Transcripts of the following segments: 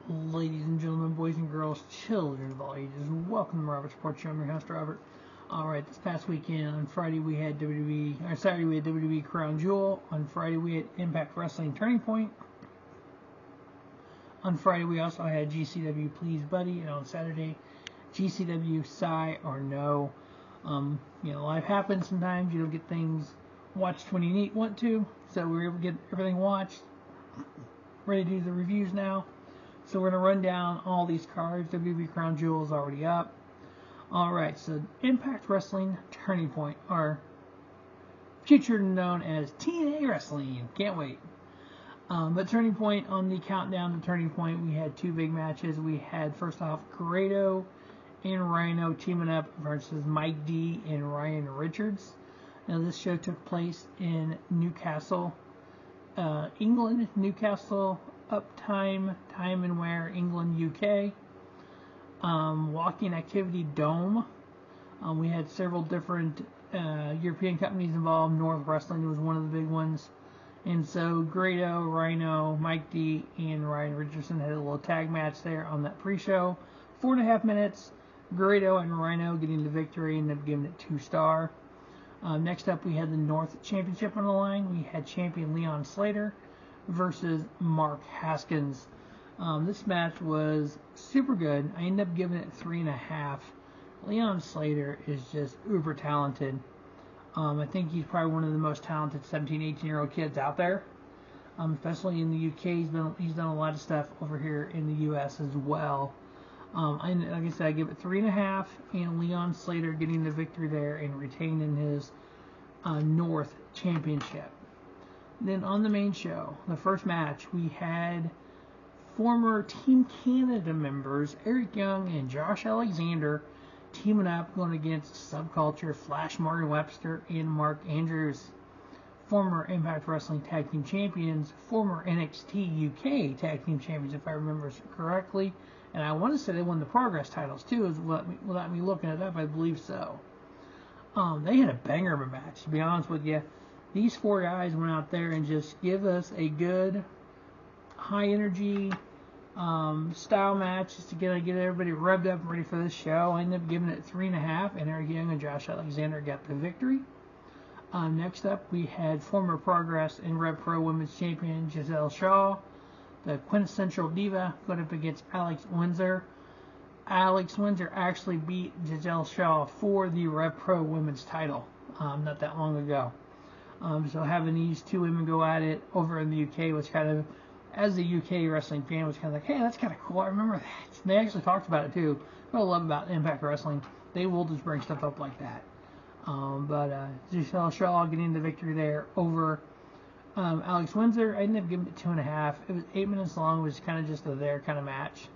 Ladies and gentlemen, boys and girls, children of all ages, welcome to Robert's Report Show. I'm your host, Robert. Alright, this past weekend, on Friday we had Saturday we had WWE Crown Jewel. On Friday we had Impact Wrestling Turning Point. On Friday we also had GCW Please Buddy, and on Saturday, GCW Sigh or No. Life happens sometimes, you don't get things watched when you want to, so we're able to get everything watched. Ready to do the reviews now. So we're going to run down all these cards. WWE Crown Jewel is already up. Alright, so Impact Wrestling Turning Point, or future known as TNA Wrestling. Can't wait. But Turning Point, on the countdown to Turning Point, we had two big matches. We had, first off, Grado and Rhino teaming up versus Mike D and Ryan Richards. Now, this show took place in Newcastle, England. Newcastle Uptime, Time and Wear, England, UK. Walking Activity Dome. We had several different European companies involved. North Wrestling was one of the big ones. And so Grado, Rhino, Mike D, and Ryan Richardson had a little tag match there on that pre-show. 4.5 minutes. Grado and Rhino getting the victory and then giving it 2-star. Next up, we had the North Championship on the line. We had champion Leon Slater versus Mark Haskins. This match was super good. I ended up giving it 3.5. Leon Slater is just uber talented. I think he's probably one of the most talented 17, 18-year-old kids out there. Especially in the UK, he's done a lot of stuff over here in the US as well. Like I said, I give it 3.5, and Leon Slater getting the victory there and retaining his North Championship. Then on the main show, the first match, we had former Team Canada members Eric Young and Josh Alexander teaming up, going against Subculture, Flash Morgan Webster, and Mark Andrews. Former Impact Wrestling Tag Team Champions, former NXT UK Tag Team Champions, if I remember correctly. And I want to say they won the Progress titles too, without me looking it up, I believe so. They had a banger of a match, to be honest with you. These four guys went out there and just give us a good, high energy style match just to get everybody revved up and ready for this show. I ended up giving it 3.5, and Eric Young and Josh Alexander got the victory. Next up, we had former Progress and Rev Pro Women's Champion Gisele Shaw, the quintessential diva, going up against Alex Windsor. Alex Windsor actually beat Gisele Shaw for the Rev Pro Women's title not that long ago. So having these two women go at it over in the UK was kind of, as a UK wrestling fan, was kind of like, hey, that's kind of cool. I remember that. And they actually talked about it too. What I love about Impact Wrestling, they will just bring stuff up like that. But Gisele Shaw getting the victory there over Alex Windsor. I ended up giving it 2.5. It was 8 minutes long. It was kind of just a there kind of match.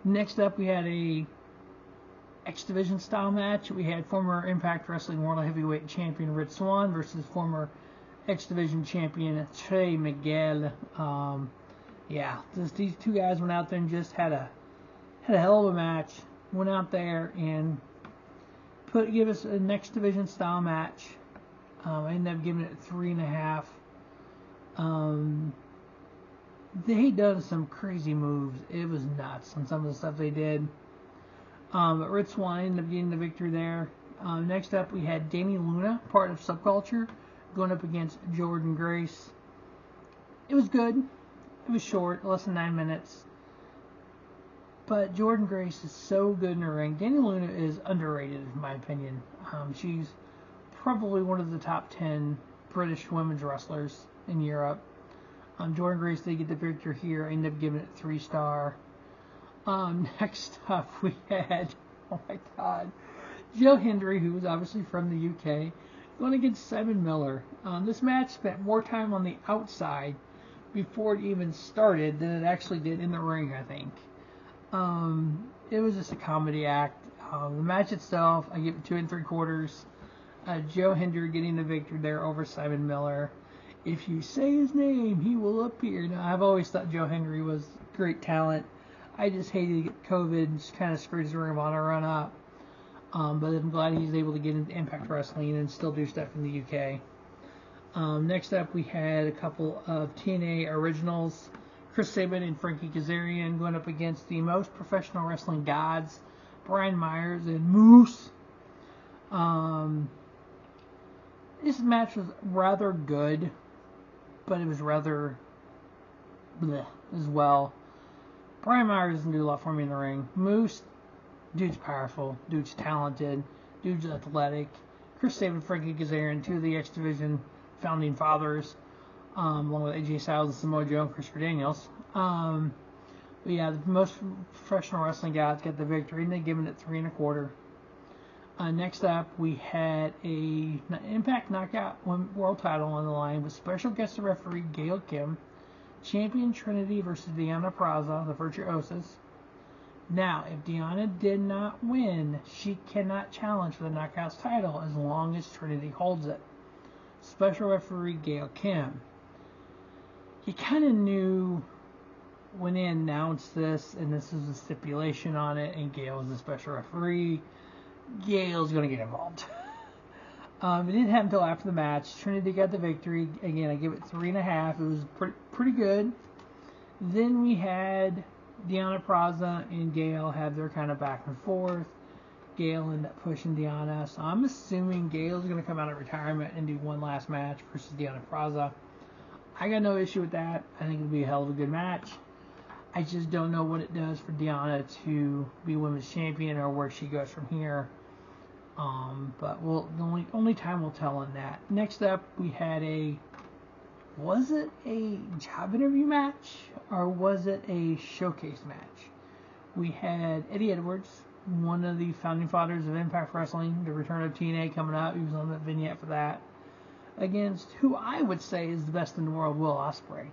Next up, we had a X Division style match. We had former Impact Wrestling World Heavyweight Champion Rich Swann versus former X Division Champion Trey, Miguel. These two guys went out there and just had a hell of a match. Went out there and give us a X Division style match. I ended up giving it 3.5. They done some crazy moves. It was nuts on some of the stuff they did. But Rich Swann ended up getting the victory there. Next up, we had Dani Luna, part of Subculture, going up against Jordynne Grace. It was good. It was short, less than 9 minutes. But Jordynne Grace is so good in the ring. Dani Luna is underrated, in my opinion. She's probably one of the top 10 British women's wrestlers in Europe. Jordynne Grace did get the victory here. I ended up giving it 3-star. Next up, we had, oh my God, Hendry, who was obviously from the UK, going against Simon Miller. This match spent more time on the outside before it even started than it actually did in the ring, I think. It was just a comedy act. The match itself, I give it 2 3/4. Hendry getting the victory there over Simon Miller. If you say his name, he will appear. Now, I've always thought Hendry was great talent. I just hated to get COVID and just kind of screwed his Ring of Honor run up. But I'm glad he's able to get into Impact Wrestling and still do stuff in the UK. Next up, we had a couple of TNA originals. Sabin and Frankie Kazarian going up against the most professional wrestling gods, Brian Myers and Moose. This match was rather good, but it was rather bleh as well. Brian Myers doesn't do a lot for me in the ring. Moose, dude's powerful, dude's talented, dude's athletic. Sabin, Frankie Kazarian, two of the X Division founding fathers, along with AJ Styles and Samoa Joe and Christopher Daniels. But yeah, the most professional wrestling guys got the victory, and they're giving it 3 1/4. Next up, we had a Impact Knockout World Title on the line with special guest referee Gail Kim, champion Trinity versus Deonna Purrazzo, the Virtuosos. Now, if Deonna did not win, she cannot challenge for the Knockouts title as long as Trinity holds it. Special referee Gail Kim. You kind of knew when they announced this, and this was a stipulation on it, and Gail was the special referee, Gail's going to get involved. It didn't happen until after the match. Trinity got the victory. Again, I give it 3 1/2. It was pretty good. Then we had Deonna Purrazzo and Gail have their kind of back and forth. Gail ended up pushing Deonna, so I'm assuming Gail's going to come out of retirement and do one last match versus Deonna Purrazzo. I got no issue with that. I think it'll be a hell of a good match. I just don't know what it does for Deonna to be women's champion or where she goes from here. But the only time will tell on that. Next up, we had was it a job interview match or was it a showcase match? We had Eddie Edwards, one of the founding fathers of Impact Wrestling, the return of TNA coming up. He was on the vignette for that, against who I would say is the best in the world, Will Ospreay.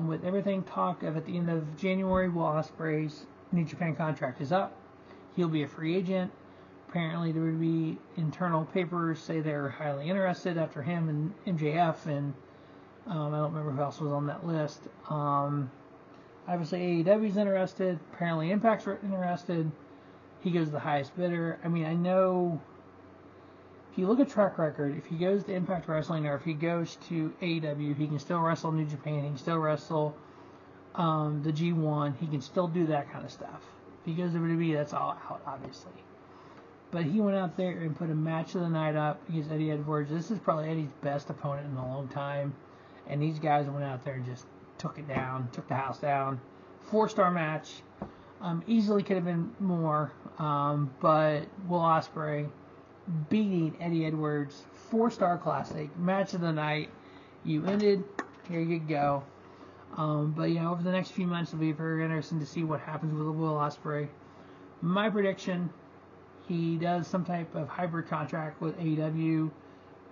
With everything talk of at the end of January, Will Ospreay's New Japan contract is up. He'll be a free agent. Apparently, there would be internal papers say they're highly interested after him and MJF, and I don't remember who else was on that list. Obviously, AEW's interested. Apparently, Impact's interested. He goes the highest bidder. I mean, I know if you look at track record, if he goes to Impact Wrestling or if he goes to AEW, he can still wrestle New Japan. He can still wrestle the G1. He can still do that kind of stuff. If he goes to WWE, that's all out, obviously. But he went out there and put a match of the night up against Eddie Edwards. This is probably Eddie's best opponent in a long time. And these guys went out there and just took it down, took the house down. 4-star match. Easily could have been more. But Will Ospreay beating Eddie Edwards. 4-star classic. Match of the night. You ended. Here you go. But yeah, over the next few months, it'll be very interesting to see what happens with Will Ospreay. My prediction, he does some type of hybrid contract with AEW.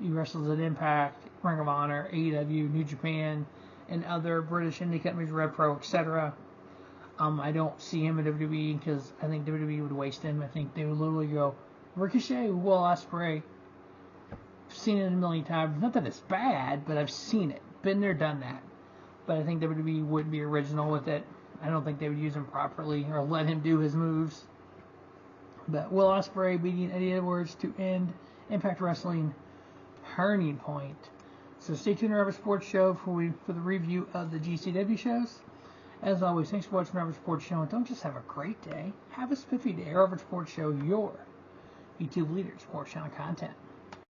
He wrestles at Impact, Ring of Honor, AEW, New Japan, and other British indie companies, Red Pro, etc. I don't see him at WWE because I think WWE would waste him. I think they would literally go, Ricochet, Will Ospreay. I've seen it a million times. Not that it's bad, but I've seen it. Been there, done that. But I think WWE wouldn't be original with it. I don't think they would use him properly or let him do his moves. But Will Ospreay beating Eddie Edwards to end Impact Wrestling turning point. So stay tuned to Rubber Sports Show for the review of the GCW shows. As always, thanks for watching Rubber Sports Show. And don't just have a great day. Have a spiffy day. Rubber Sports Show, your YouTube leader in sports channel content.